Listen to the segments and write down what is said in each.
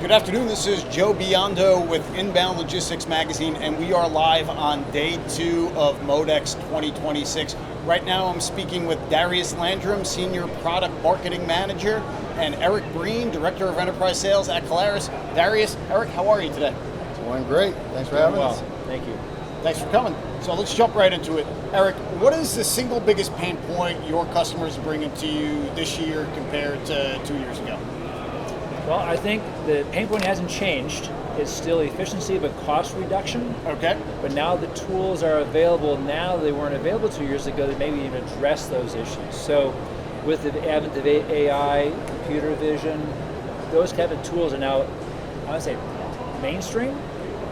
Good afternoon, this is Joe Biondo with Inbound Logistics Magazine, and we are live on day 2 of MODEX 2026. Right now I'm speaking with Darius Landrum, Senior Product Marketing Manager, and Eric Breen, Director of Enterprise Sales at Kaleris. Darius, Eric, how are you today? Doing great. Thanks for having us. Thank you. Thanks for coming. So let's jump right into it. Eric, what is the single biggest pain point your customers are bringing to you this year compared to 2 years ago? Well, I think the pain point hasn't changed. It's still efficiency, but cost reduction. Okay. But now the tools are available now they weren't available 2 years ago that maybe even address those issues. So with the advent of AI, computer vision, those type of tools are now, I would say, mainstream,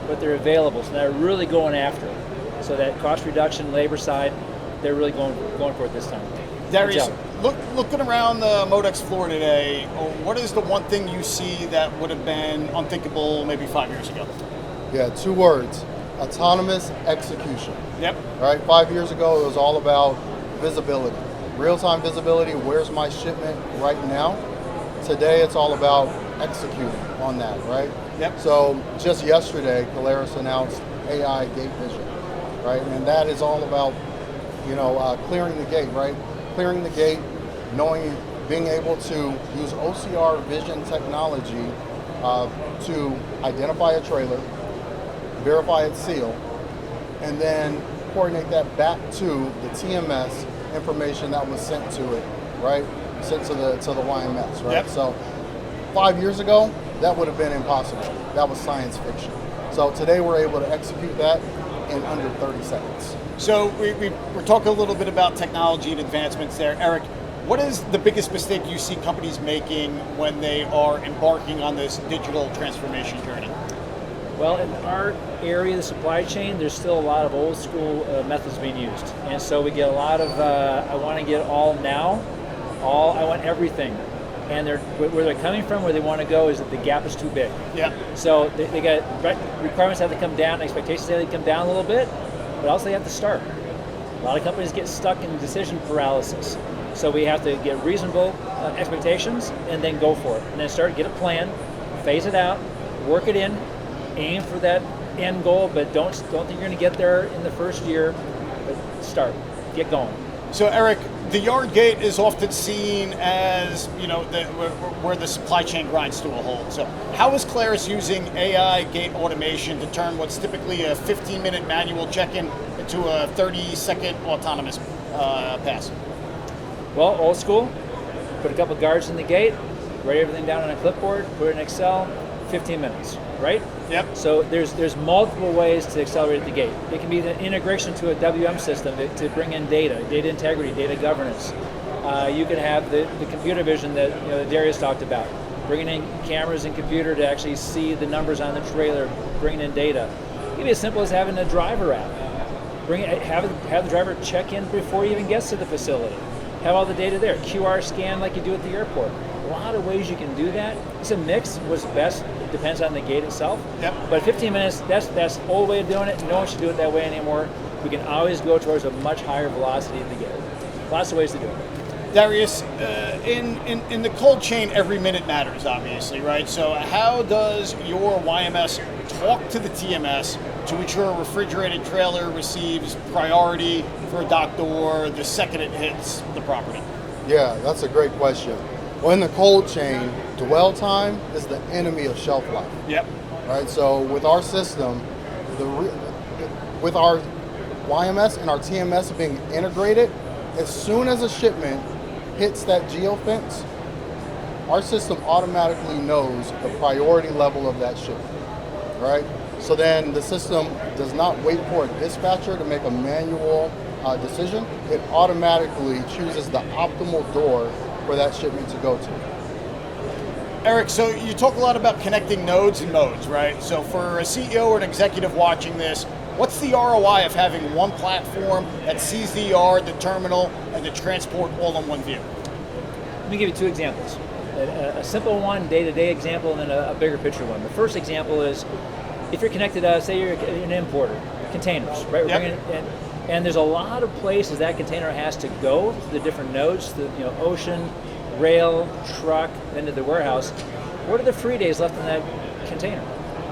but they're available. So they're really going after it. So that cost reduction, labor side, they're really going for it this time. Darius, looking around the MODEX floor today, what is the one thing you see that would have been unthinkable maybe 5 years ago? Yeah, 2 words: autonomous execution. Yep. All right, 5 years ago it was all about visibility, real-time visibility. Where's my shipment right now? Today it's all about executing on that, right? Yep. So just yesterday, Kaleris announced AI gate vision, right? And that is all about, clearing the gate, right? Clearing the gate, being able to use OCR vision technology to identify a trailer, verify its seal, and then coordinate that back to the TMS information that was sent to it, right? Sent to the YMS, right? Yep. So 5 years ago, that would have been impossible. That was science fiction. So today we're able to execute that in under 30 seconds. So we're talking a little bit about technology and advancements there. Eric, what is the biggest mistake you see companies making when they are embarking on this digital transformation journey? Well, in our area of the supply chain, there's still a lot of old school methods being used. And so we get a lot of, I want to get all now, I want everything. And where they're coming from, where they want to go, is that the gap is too big. Yeah. So they got requirements have to come down, expectations have to come down a little bit, but also they have to start. A lot of companies get stuck in decision paralysis. So we have to get reasonable expectations and then go for it. And then get a plan, phase it out, work it in, aim for that end goal, but don't think you're going to get there in the first year, but start, get going. So Eric, the yard gate is often seen as, where the supply chain grinds to a halt. So how is Kaleris using AI gate automation to turn what's typically a 15-minute manual check-in into a 30-second autonomous pass? Well, old school, put a couple guards in the gate, write everything down on a clipboard, put it in Excel, 15 minutes, right? Yep. So there's multiple ways to accelerate the gate. It can be the integration to a WM system to bring in data integrity, data governance. You can have the computer vision that Darius talked about, bringing in cameras and computer to actually see the numbers on the trailer, bringing in data. It can be as simple as having a driver app. Have the driver check in before he even gets to the facility. Have all the data there. QR scan like you do at the airport. A lot of ways you can do that. It's a mix. What's best, it depends on the gate itself. Yep. But 15 minutes, that's the old way of doing it. No one should do it that way anymore. We can always go towards a much higher velocity at the gate. Lots of ways to do it. Darius, in the cold chain, every minute matters, obviously, right? So how does your YMS talk to the TMS to ensure a refrigerated trailer receives priority for a dock door the second it hits the property? Yeah, that's a great question. Well, in the cold chain, dwell time is the enemy of shelf life. Yep. Right. So with our system, with our YMS and our TMS being integrated, as soon as a shipment hits that geofence, our system automatically knows the priority level of that shipment. Right. So then the system does not wait for a dispatcher to make a manual decision. It automatically chooses the optimal door for that shipment to go to. Eric, so you talk a lot about connecting nodes and modes, right? So for a CEO or an executive watching this, what's the ROI of having one platform that sees the yard, the terminal, and the transport all in one view? Let me give you 2 examples. A simple one, day-to-day example, and then a bigger picture one. The first example is, if you're connected, say you're an importer, containers, right? Yep. And there's a lot of places that container has to go to the different nodes, the ocean, rail, truck, then to the warehouse. what are the free days left in that container?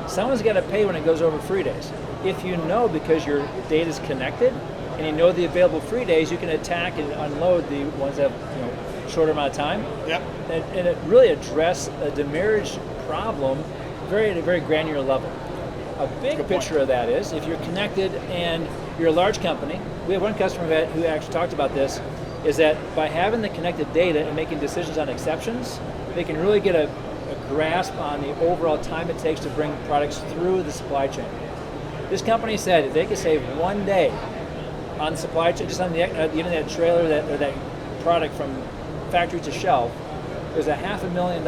Someone's got to pay when it goes over free days. If you know, because your data is connected and you know the available free days, you can attack and unload the ones that have shorter amount of time. Yep. And it really addressed a demurrage problem at a very granular level. A big picture of that is if you're connected and you're a large company, we have one customer who actually talked about this, is that by having the connected data and making decisions on exceptions, they can really get a grasp on the overall time it takes to bring products through the supply chain. This company said if they could save 1 day on the supply chain, just on the end of that trailer, that product from factory to shelf, there's $500 million.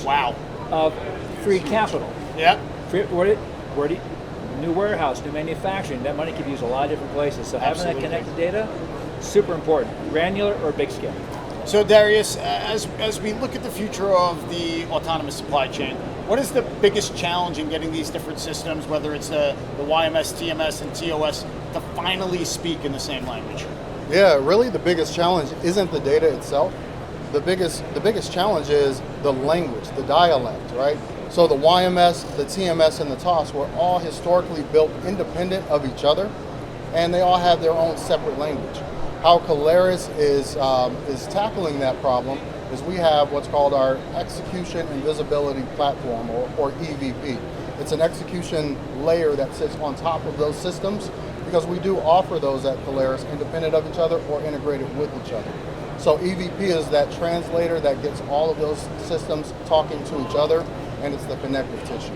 Wow. Of free capital. Yep. New warehouse, new manufacturing, that money could be used a lot of different places. So having Absolutely. that connected data, super important, granular or big scale. So Darius, as we look at the future of the autonomous supply chain, what is the biggest challenge in getting these different systems, whether it's the YMS, TMS, and TOS, to finally speak in the same language? Yeah, really the biggest challenge isn't the data itself. The biggest challenge is the language, the dialect, right? So the YMS, the TMS, and the TOS were all historically built independent of each other, and they all have their own separate language. How Kaleris is tackling that problem is we have what's called our Execution and Visibility Platform, or EVP. It's an execution layer that sits on top of those systems, because we do offer those at Kaleris independent of each other or integrated with each other. So EVP is that translator that gets all of those systems talking to each other, and it's the connective tissue.